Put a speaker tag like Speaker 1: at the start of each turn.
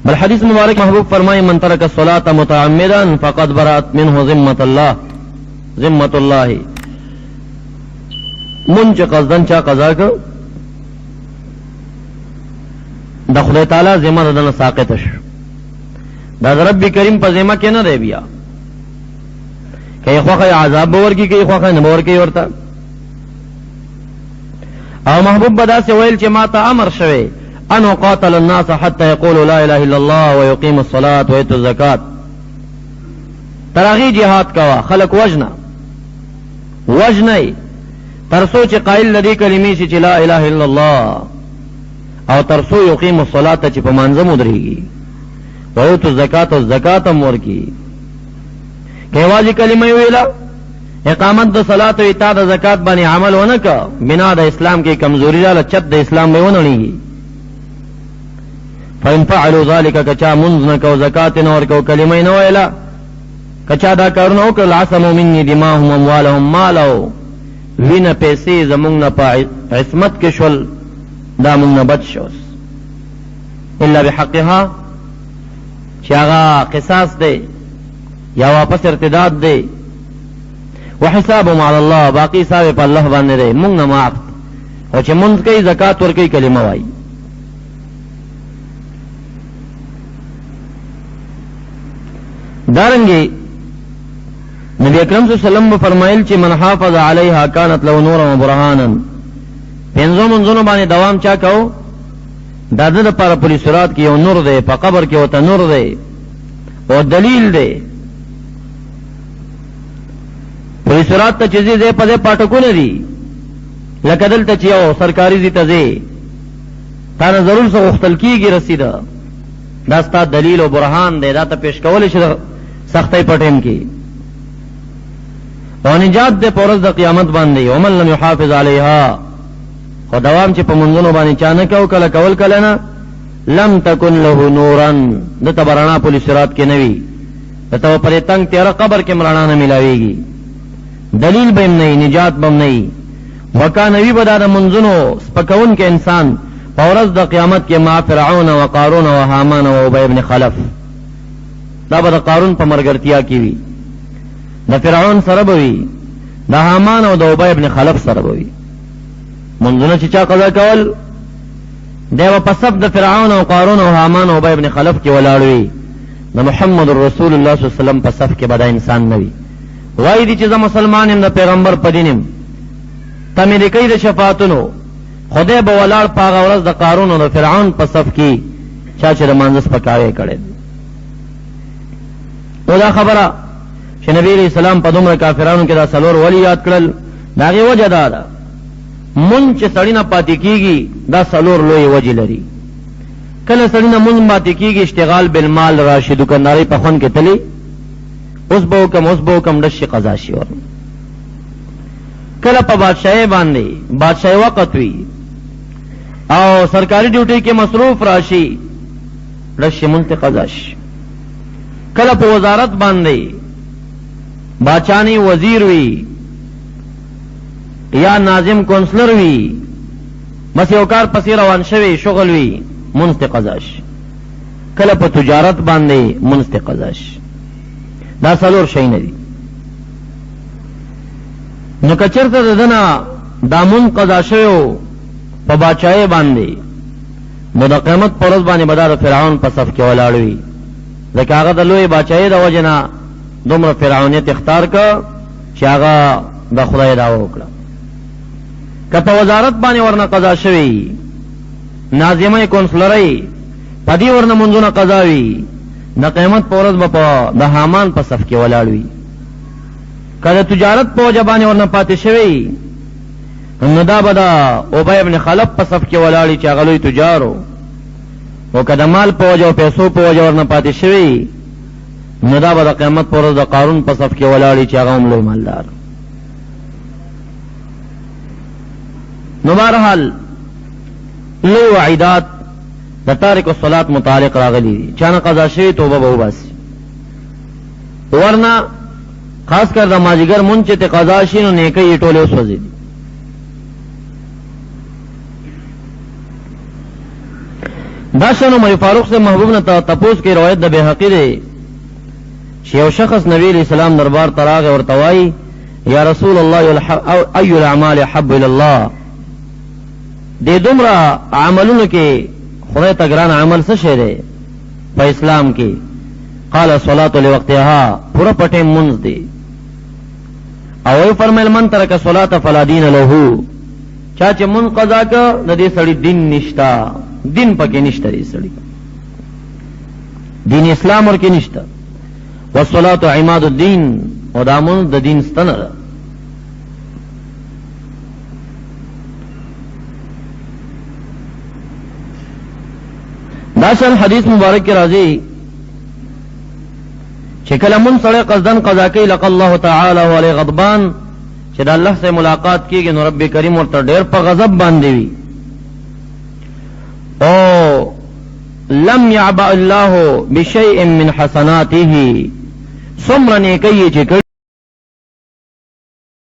Speaker 1: بل حدیث مبارک محبوب فرمائے من ترک الصلاة متعمدا فقد برأت منه ذمت اللہ من چا قصدن چا قضا کو دا خدای تعالی ذمہ دن ساقطش دا رب کریم پا ذمہ کے نہ دے بیا کہ خواہ عذاب بور کی کہ خواہ نبور کی ورتا او محبوب بدا سے ویل چی ما تا امر شوے انو قاتل الناس حتی یقولوا لا الہ الا اللہ ویقیم الصلاة ویتو الزکاة تراغی جہاد کوا خلق وجنئی ترسو چی قائل لدی کلمی چی لا الہ الا اللہ او ترسو یقیم الصلاة چی پمانزم ادریگی ویتو الزکاة والزکاة مورکی کہ واجی کلمہ ویلا اقامت دا صلاة و اطاعت دا زکاة بانی عمل ونکا بنا دا اسلام کی کمزوری دا چت دا اسلام بے وننی فإن فعلوا ذلك کچا منزنک و زکاة نورک و کلمہ نویلا کچا دا کرنو کل عصمو منی دماهم اموالهم مالو وین پیسی زمونگنا پا عصمت کشول دا مونگنا بچ شوس الا بحقها چاگا قصاص دے یا واپس ارتداد دے وحسابهم علی اللہ باقی حساب پا اللہ باندے دے مونگنا معاقت وچے منز کئی زکاة ورکی کلمہ وائی دارنگی نبی اکرم صلی اللہ علیہ وسلم فرمائل چی من حافظ علیہا کانت لو نورا و برہانا پینزو منزونو بانے دوام چا کہو دادد پارا پولیس رات کی او نور دے پا قبر کی وطا نور دے او دلیل دے پولیس رات تا چیزی دے پا دے پاٹکو ندی لکدل تا چی او سرکاری زی تا زی تانا ضرور سا اختل کی گی رسی دا داستا دلیل و برہان دے دا تا پیش کولش سختی پٹیم کی او نجات دے پورز دا قیامت باندے ومن لم یحافظ علیہا خو دوام چی پا منزنو بانی چانکو کلا کول کلنا لم تکن له نورن دتا برانا پولیس رات کے نوی دتا پری تنگ تیرا قبر کے مرانا ملاوی گی دلیل بیم نئی نجات بم نئی وکا نوی بدا دا منزنو سپکون کے انسان پورز دا قیامت کے ما فرعون و قارون و حامان و عبی ابن خلف دا با دا قارون پا مرگرتیا کیوی دا فرعون سربوی دا حامان و دا عبی ابن خلف سربوی منزنو چچا قضا کول دیو پا سب دا فرعون و قارون و حامان و عبی ابن خلف کی ولاڑوی دا محمد رسول اللہ صلی اللہ علیہ وسلم پا صف کے بدا انسان نوی وائی دی چیزا مسلمانیم دا پیغمبر پا دینیم تمی دی کئی دا شفاعتنو خدای با ولار پاغا ورز دا قارون و دا فرعون پا صف کی چاچے دا منزس پکاوے کڑے او دا خبرہ کہ نبی علیہ السلام پا دمر کافرانو کی دا سلور ولی یاد کرل داغی وجہ دا من چے سڑینا پاتی کیگی دا سلور لوی وجہ لری کل سڑینا من پاتی کیگی اشتغال بالمال راشی دکنداری پا خون کے تلی اس بو کم دش قضا شی ور کل پا بادشاہی باندے بادشاہی وقت وی او سرکاری ڈیوٹی کے مصروف راشی رش منتقضاش کل پا وزارت باندے باچانی وزیر وی یا ناظم کونسلر وی بس یوکار پسی روان شوی شغل وی منتقضاش کل پا تجارت باندے منتقضاش دا سلور شئی ندی نو کچرتا ددنا دا منقضا شیو پا باچائی باندے نو دا قیمت پرز باندے بدا دا فرعون پا صف کے ولاڑوی لیکن آغا دا لوی باچائی دا وجنا دمر فرعونیت اختار کا چی آغا دا خدای داو اکڑا کتا وزارت باندے ورنا قضا شوی نازیمہ کونسلرائی پا دی ورنا منزونا قضاوی نا قیمت پورز با پا دا حامان پا صف کے ولاڑوی کدا تجارت پا جبانی ورنا پاتی شوی ندا بدا عبی ابن خلف پا صف کے ولاڑی چا غلوی تجارو و کدا مال پا وجہ و پیسو پا وجہ ورنا پاتی شوی ندا بدا قیمت پورز دا قارون پا صف کے ولاڑی چا غم لوی مالدار نو بارحال لوی وعیدات دا تارک الصلاة متعلق راغلی دی چانا قضا شوی توبہ بہو باسی ورنہ خاص کر دا ماجگر منچت قضا شی نو نیکی ٹولے اس وزی دی داشن عمر فاروق سے محبوب نے تپوس کی روایت د بیہقی دے چې یو شخص نبی علیہ السلام دربار تراغ اور توائی یا رسول اللہ ای الاعمال حب الاللہ دے دمرا عملون کے خدای تگران عمل سے شہرے پا اسلام کی قال صلاة لوقتها پورا پٹے منز دے او فرمائل من ترک صلاة فلا دین لہو چاچے من قضا کا ندی سڑی دین نشتا دین پا کے نشتا دی سڑی دین اسلام اور کے نشتا والصلاة عماد الدین و دامن دا دین ستنر داشن حدیث مبارک کی راضی چکل من سڑے قصدن قضا کی لقى اللہ تعالی علیہ غضبان چہ دا اللہ سے ملاقات کی گی نو رب کریم اور تر پا غضب باندیوی او لم يعبأ اللہ بشیء من حسناته سمرن ایکی چکر